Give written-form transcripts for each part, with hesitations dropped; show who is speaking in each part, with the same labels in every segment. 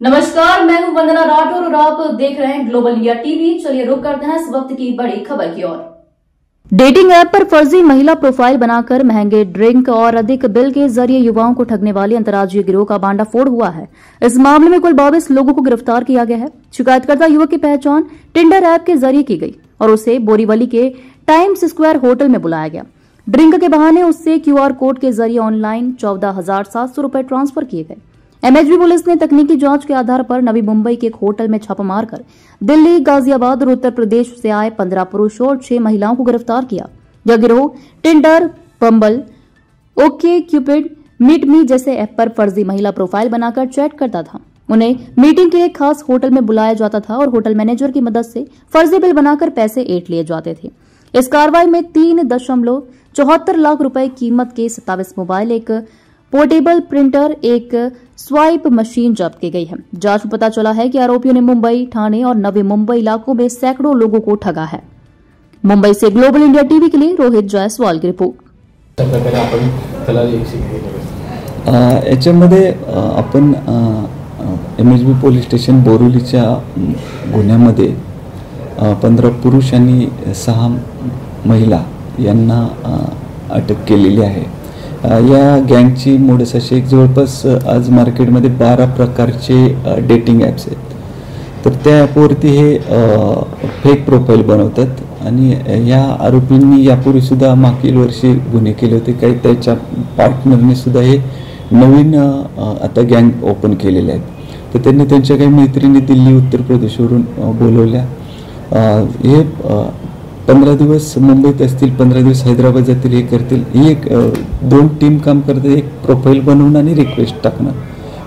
Speaker 1: नमस्कार, मैं हूं वंदना राठौर और आप देख रहे हैं ग्लोबल इंडिया टीवी। चलिए रुक करते हैं इस वक्त की बड़ी खबर की ओर। डेटिंग ऐप पर फर्जी महिला प्रोफाइल बनाकर महंगे ड्रिंक और अधिक बिल के जरिए युवाओं को ठगने वाली अंतर्राज्यीय गिरोह का भांडाफोड़ हुआ है। इस मामले में कुल 22 लोगों को गिरफ्तार किया गया है। शिकायतकर्ता युवक की पहचान टिंडर ऐप के जरिए की गई और उसे बोरीवली के टाइम्स स्क्वायर होटल में बुलाया गया। ड्रिंक के बहाने उससे क्यूआर कोड के जरिए ऑनलाइन 14,700 रुपए ट्रांसफर किए गए। एमएचबी पुलिस ने तकनीकी जांच के आधार पर नवी मुंबई के एक होटल में छापा मारकर दिल्ली, गाजियाबाद और उत्तर प्रदेश से आए 15 पुरुषों और 6 महिलाओं को गिरफ्तार किया। यह गिरोह टिंडर, बम्बल, ओके क्यूपिड, मीट मी जैसे ऐप पर फर्जी महिला प्रोफाइल बनाकर चैट करता था। उन्हें मीटिंग के लिए खास होटल में बुलाया जाता था और होटल मैनेजर की मदद से फर्जी बिल बनाकर पैसे ऐंठ लिए जाते थे। इस कार्रवाई में 3.74 लाख रुपए कीमत के 27 मोबाइल, एक पोर्टेबल प्रिंटर, एक स्वाइप मशीन जब्त की गई है। जांच में पता चला है कि आरोपियों ने मुंबई, ठाणे और नवी मुंबई इलाकों में सैकड़ों लोगों को ठगा है। मुंबई से ग्लोबल इंडिया टीवी के लिए रोहित जायसवाल की रिपोर्ट।
Speaker 2: याच्यामध्ये आपण एमएचबी पोलीस स्टेशन बोरिवलीच्या गुन्ह्यामध्ये 15 पुरुष आणि 6 महिला यांना अटक केलेली आहे। या गँगची मोडस अशी एक जवळपास आज मार्केटमध्ये 12 प्रकारचे डेटिंग ॲप्स आहेत। तर त्या ॲपवरती हे फेक प्रोफाईल बनवतात आणि या आरोपींनी यापूर्वी सुद्धा मागील वर्षी गुन्हे केले होते। काही त्याच्या पार्टनरने सुद्धा हे नवीन आता गँग ओपन केलेले आहेत। तर त्यांनी त्यांच्या काही मैत्रिणी दिल्ली, उत्तर प्रदेशवरून बोलवल्या। हे 15 दिवस मुंबईत असतील, 15 दिवस हैदराबाद जातील, हे करतील। ही एक 2 टीम काम करते। एक प्रोफाईल बनवणं आणि रिक्वेस्ट टाकणं,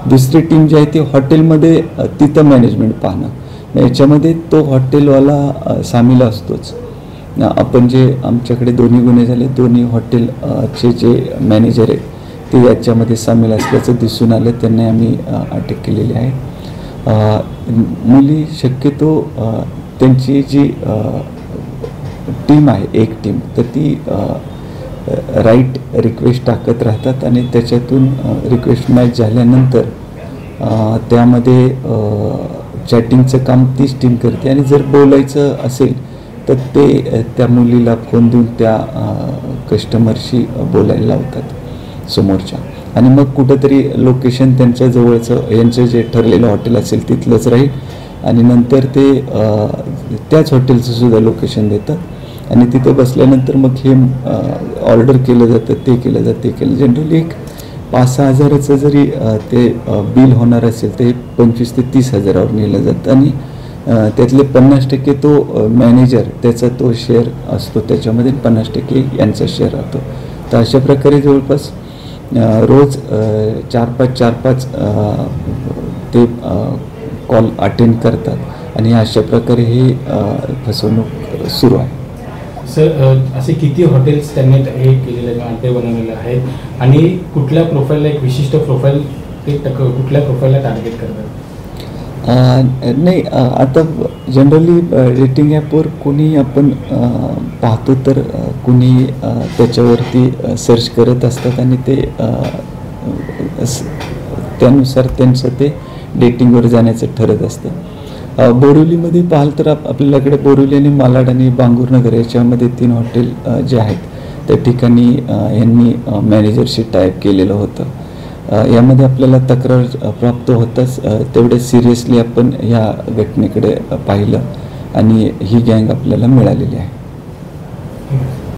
Speaker 2: दुसरी टीम जी आहे ती हॉटेलमध्ये तिथं मॅनेजमेंट पाहणं। याच्यामध्ये तो हॉटेलवाला सामील असतोच। आपण जे आमच्याकडे दोन्ही गुन्हे झाले, दोन्ही हॉटेलचे जे मॅनेजर आहेत ते याच्यामध्ये सामील असल्याचं दिसून आलं। त्यांना आम्ही अटक केलेली आहे। मुली शक्यतो त्यांची जी टीम आहे, एक टीम, तर ती राईट रिक्वेस्ट टाकत राहतात आणि त्याच्यातून रिक्वेस्ट मॅच झाल्यानंतर त्यामध्ये चॅटिंगचं काम तीच टीम करते आणि जर बोलायचं असेल तर ते त्या मुलीला फोन देऊन त्या कस्टमरशी बोलायला लावतात समोरच्या, आणि मग कुठंतरी लोकेशन त्यांच्या जवळचं यांचं जे ठरलेलं हॉटेल असेल तिथलंच राहील आणि नंतर ते त्याच हॉटेलचं सुद्धा लोकेशन देतात आणि तिथे बसल्यानंतर मग हे ऑर्डर केलं जातं, ते केलं जातं, ते केलं। जनरली एक 5-6 हजाराचं जरी ते बिल होणार असेल तर 25 ते 30 हजारावर नेलं जातं आणि त्यातले 50% तो मॅनेजर त्याचा तो शेअर असतो त्याच्यामध्ये, 50% यांचा शेअर राहतो। तर अशा प्रकारे जवळपास रोज 4-5 ते कॉल अटेंड करतात आणि अशा प्रकारे ही फसवणूक सुरू आहे।
Speaker 3: सर, असे किती हॉटेल्स त्यांनी हे केलेले आहे, बनवलेले आहेत आणि कुठल्या प्रोफाईलला, एक विशिष्ट प्रोफाईल ते कुठल्या प्रोफाईलला टार्गेट करतात?
Speaker 2: नाही, आता जनरली डेटिंग ॲपवर कोणी आपण पाहतो तर कोणी त्याच्यावरती सर्च करत असतात आणि ते त्यानुसार त्यांचं ते डेटिंगवर जाण्याचं ठरत असतं। बोरिवलीमध्ये पाहाल तर आपल्याकडे बोरिवली आणि मालाड आणि बांगूरनगर याच्यामध्ये 3 हॉटेल जे आहेत त्या ठिकाणी यांनी मॅनेजरशी टाईप केलेलं होतं। यामध्ये आपल्याला तक्रार प्राप्त होताच तेवढे सिरियसली आपण या घटनेकडे पाहिलं आणि ही गँग आपल्याला मिळालेली आहे।